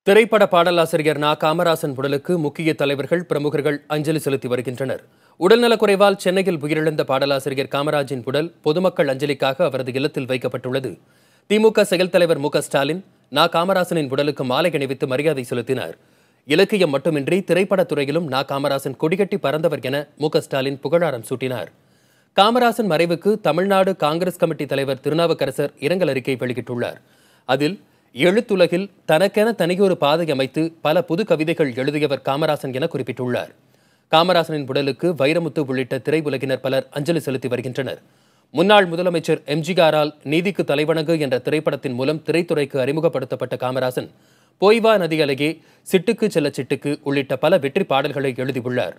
திரைப்பட பாடலாசிரியர் நா. காமராசன் உடலுக்கு முக்கிய தலைவர்கள், பிரமுகர்கள் அஞ்சலி செலுத்தி வருகின்றனர். உடல்நலக்குறைவால் சென்னையில் உயிரிழந்த பாடலாசிரியர் காமராஜின் உடல் பொதுமக்கள் அஞ்சலிக்காக அவரது இல்லத்தில் வைக்கப்பட்டுள்ளது. திமுக செயல் தலைவர் மு.க.ஸ்டாலின் நா. காமராசனின் உடலுக்கு மாலை அணிவித்து மரியாதை செலுத்தினார். இலக்கியம் மட்டுமின்றி திரைப்படத்துறையிலும் நா. காமராசன் கொடிகட்டி பறந்தவர் என மு.க.ஸ்டாலின் புகழாரம் சூட்டினார். காமராசன் மறைவுக்கு தமிழ்நாடு காங்கிரஸ் கமிட்டி தலைவர் திருநாவுக்கரசர் இரங்கல் அறிக்கை வெளியிட்டுள்ளார். அதில் எழுத்துலகில் தனக்கென தனியொரு பாதை அமைத்து பல புது கவிதைகள் எழுதியவர் காமராசன் என குறிப்பிட்டுள்ளார். காமராசனின் உடலுக்கு வைரமுத்து உள்ளிட்ட திரையுலகினர் பலர் அஞ்சலி செலுத்தி வருகின்றனர். முன்னாள் முதலமைச்சர் எம்.ஜி.ஆரால் நீதிக்கு தலைவணங்கு என்ற திரைப்படத்தின் மூலம் திரைத்துறைக்கு அறிமுகப்படுத்தப்பட்ட காமராசன் பொய்வா நதி அலையே, சிட்டுக்கு செல்ல சிட்டுக்கு உள்ளிட்ட பல வெற்றி பாடல்களை எழுதியுள்ளார்.